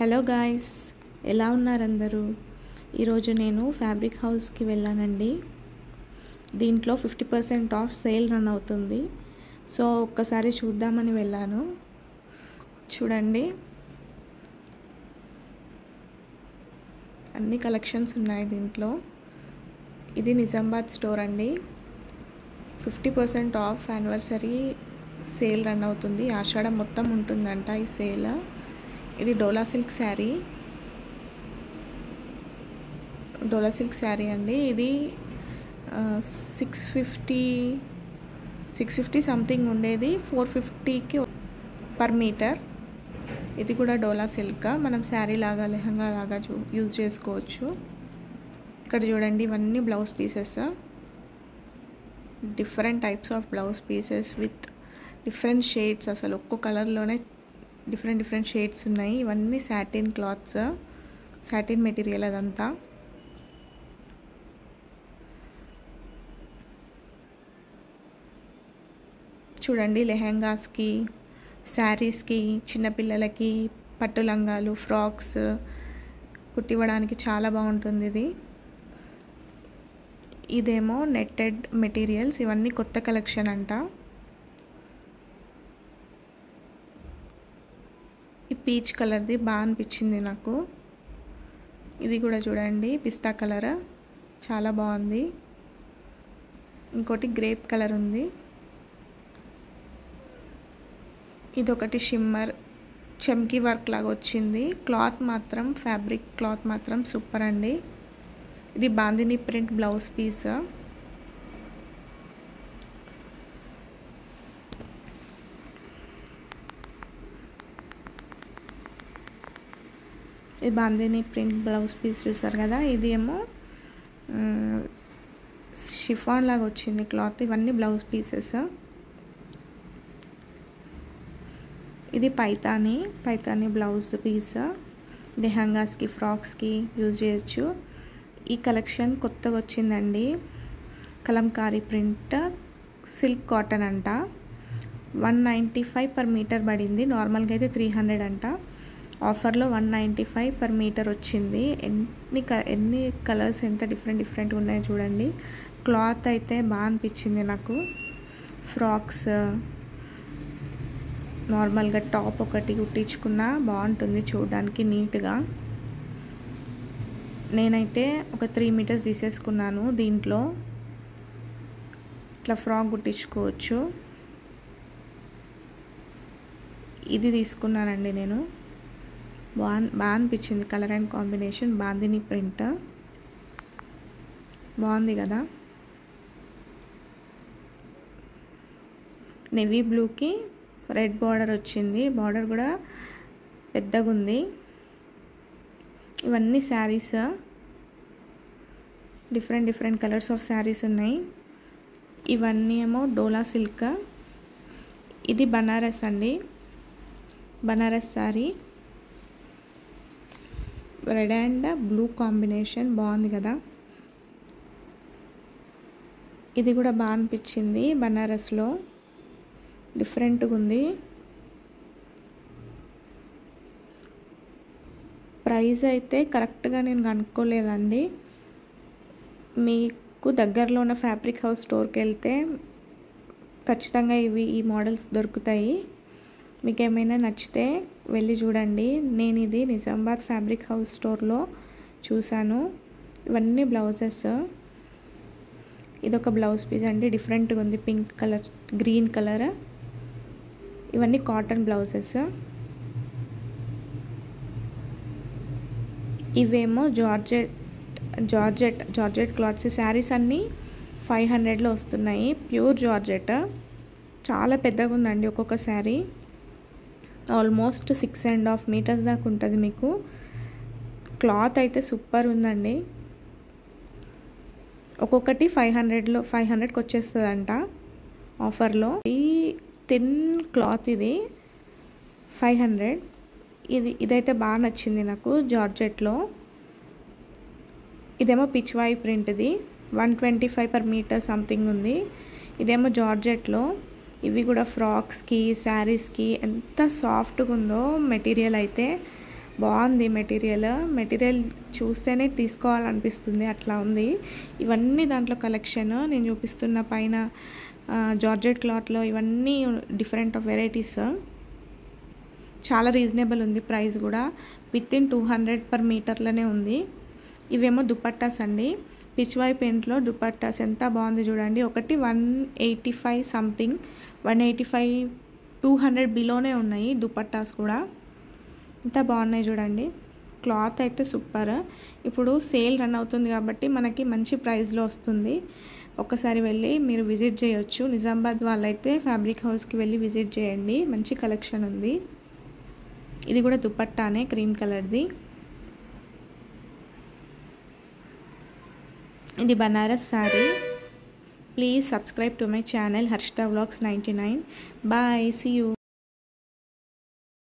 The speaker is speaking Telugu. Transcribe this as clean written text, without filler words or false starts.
హలో గాయ్స్, ఎలా ఉన్నారు అందరూ? ఈరోజు నేను ఫ్యాబ్రిక్ హౌస్కి వెళ్ళానండి. దీంట్లో 50% ఆఫ్ సేల్ రన్ అవుతుంది. సో ఒక్కసారి చూద్దామని వెళ్ళాను. చూడండి, అన్ని కలెక్షన్స్ ఉన్నాయి దీంట్లో. ఇది నిజామాబాద్ స్టోర్ అండి. 50% ఆఫ్ యానివర్సరీ సేల్ రన్ అవుతుంది. ఆషాఢం మొత్తం ఉంటుందంట ఈ సేల్. ఇది డోలా సిల్క్ శారీ అండి. ఇది 650 సంథింగ్ ఉండేది, 450కి పర్ మీటర్. ఇది కూడా డోలా సిల్క్. మనం శారీ లాగా లెహంగా లాగా యూజ్ చేసుకోవచ్చు. ఇక్కడ చూడండి, ఇవన్నీ blouse pieces, different types of blouse pieces with different shades. అసలు ఒక్కో కలర్లోనే డిఫరెంట్ షేడ్స్ ఉన్నాయి. ఇవన్నీ సాటిన్ క్లాత్స్, సాటిన్ మెటీరియల్ అదంతా. చూడండి, లెహెంగాస్కి, శారీస్కి, చిన్నపిల్లలకి పట్టు లంగాలు, ఫ్రాక్స్ కుట్టివ్వడానికి చాలా బాగుంటుంది. ఇదేమో నెట్టెడ్ మెటీరియల్స్. ఇవన్నీ కొత్త కలెక్షన్ అంట. ఈ పీచ్ కలర్ది బాగా అనిపించింది నాకు. ఇది కూడా చూడండి, పిస్తా కలర్, చాలా బాగుంది. ఇంకోటి గ్రేప్ కలర్ ఉంది. ఇదొకటి షిమ్మర్ చమ్కీ వర్క్ లాగా వచ్చింది. క్లాత్ మాత్రం, ఫ్యాబ్రిక్ క్లాత్ మాత్రం సూపర్ అండి. ఇది బాందిని ప్రింట్ బ్లౌజ్ పీస్. ఈ బాందిని ప్రింట్ బ్లౌజ్ పీస్ చూసారు కదా. ఇది ఏమో షిఫాన్ లాగా వచ్చింది క్లాత్. ఇవన్నీ బ్లౌజ్ పీసెస్. ఇది పైతానీ బ్లౌజ్ పీస్. లెహంగాస్కి, ఫ్రాక్స్కి యూజ్ చేయొచ్చు. ఈ కలెక్షన్ కొత్తగా వచ్చిందండి. కలంకారీ ప్రింట్ సిల్క్ కాటన్ అంట. 195 పర్ మీటర్ పడింది. నార్మల్గా అయితే 300 అంట. ఆఫర్లో 195 పర్ మీటర్ వచ్చింది. ఎన్ని కలర్స్, ఎంత డిఫరెంట్ ఉన్నాయో చూడండి. క్లాత్ అయితే బాగా అనిపించింది నాకు. ఫ్రాక్స్, నార్మల్గా టాప్ ఒకటి కుట్టించుకున్నా బాగుంటుంది చూడడానికి నీట్గా. నేనైతే ఒక 3 మీటర్స్ తీసేసుకున్నాను. దీంట్లో ఇట్లా ఫ్రాక్ కుట్టించుకోవచ్చు. ఇది తీసుకున్నానండి నేను. బాగా అనిపించింది colour and combination. Bandhani print బాగుంది కదా. నేవీ బ్లూకి రెడ్ బార్డర్ వచ్చింది. బార్డర్ కూడా పెద్దగా ఉంది. ఇవన్నీ saris, different colours of saris ఉన్నాయి. ఇవన్నీ ఏమో డోలా సిల్క్. ఇది బనారస్ అండి, Banaras sari. Red and blue combination బాగుంది కదా. ఇది కూడా బాగా అనిపించింది. బనారస్లో డిఫరెంట్గా ఉంది. ప్రైస్ అయితే కరెక్ట్గా నేను కనుక్కోలేదండి. మీకు దగ్గరలో ఉన్న ఫ్యాబ్రిక్ హౌస్ స్టోర్కి వెళ్తే ఖచ్చితంగా ఈ మోడల్స్ దొరుకుతాయి. మీకు ఏమైనా నచ్చితే వెళ్ళి చూడండి. నేను ఇది నిజామాబాద్ ఫ్యాబ్రిక్ హౌస్ స్టోర్లో చూశాను. ఇవన్నీ బ్లౌజెస్. ఇదొక బ్లౌజ్ పీస్ అండి, డిఫరెంట్గా ఉంది. Pink colour, green colour. ఇవన్నీ కాటన్ బ్లౌజెస్. ఇవేమో జార్జెట్ క్లాత్స్. శారీస్ అన్నీ 500లో వస్తున్నాయి. Pure georgette. చాలా పెద్దగా ఉందండి ఒక్కొక్క శారీ. ఆల్మోస్ట్ 6.5 మీటర్స్ దాకా ఉంటుంది మీకు. క్లాత్ అయితే సూపర్ ఉందండి. ఒక్కొక్కటి 500కి వచ్చేస్తుందంట ఆఫర్లో. ఈ థిన్ క్లాత్ ఇది 500. ఇదైతే బాగా నచ్చింది నాకు, జార్జెట్లో. ఇదేమో పిచ్వాయి ప్రింట్ది, 125 పర్ మీటర్ సంథింగ్ ఉంది. ఇదేమో జార్జెట్లో. ఇవి కూడా ఫ్రాక్స్కి, శారీస్కి ఎంత సాఫ్ట్గా ఉందో మెటీరియల్ అయితే. బాగుంది మెటీరియల్ చూస్తేనే తీసుకోవాలనిపిస్తుంది, అట్లా ఉంది. ఇవన్నీ దాంట్లో కలెక్షన్ నేను చూపిస్తున్న పైన జార్జెట్ క్లాత్లో ఇవన్నీ డిఫరెంట్ ఆఫ్ వెరైటీస్. చాలా రీజనబుల్ ఉంది ప్రైస్ కూడా, వితిన్ 200 per మీటర్లోనే ఉంది. ఇవేమో దుపట్టాస్ అండి, పిచ్వాయ్ పెయింట్లో దుపట్టాస్ ఎంత బాగుంది చూడండి. ఒకటి 185 సంథింగ్, 185 200 బిలోనే ఉన్నాయి దుపట్టాస్ కూడా. ఎంత బాగున్నాయి చూడండి. క్లాత్ అయితే సూపర్. ఇప్పుడు సేల్ రన్ అవుతుంది కాబట్టి మనకి మంచి ప్రైస్లో వస్తుంది. ఒక్కసారి వెళ్ళి మీరు విజిట్ చేయొచ్చు. నిజామాబాద్ వాళ్ళైతే ఫ్యాబ్రిక్ హౌస్కి వెళ్ళి విజిట్ చేయండి, మంచి కలెక్షన్ ఉంది. ఇది కూడా దుపట్టానే, క్రీమ్ కలర్ది. ఇది Banaras sari. Please subscribe to my channel Harshita vlogs 99. Bye, see you.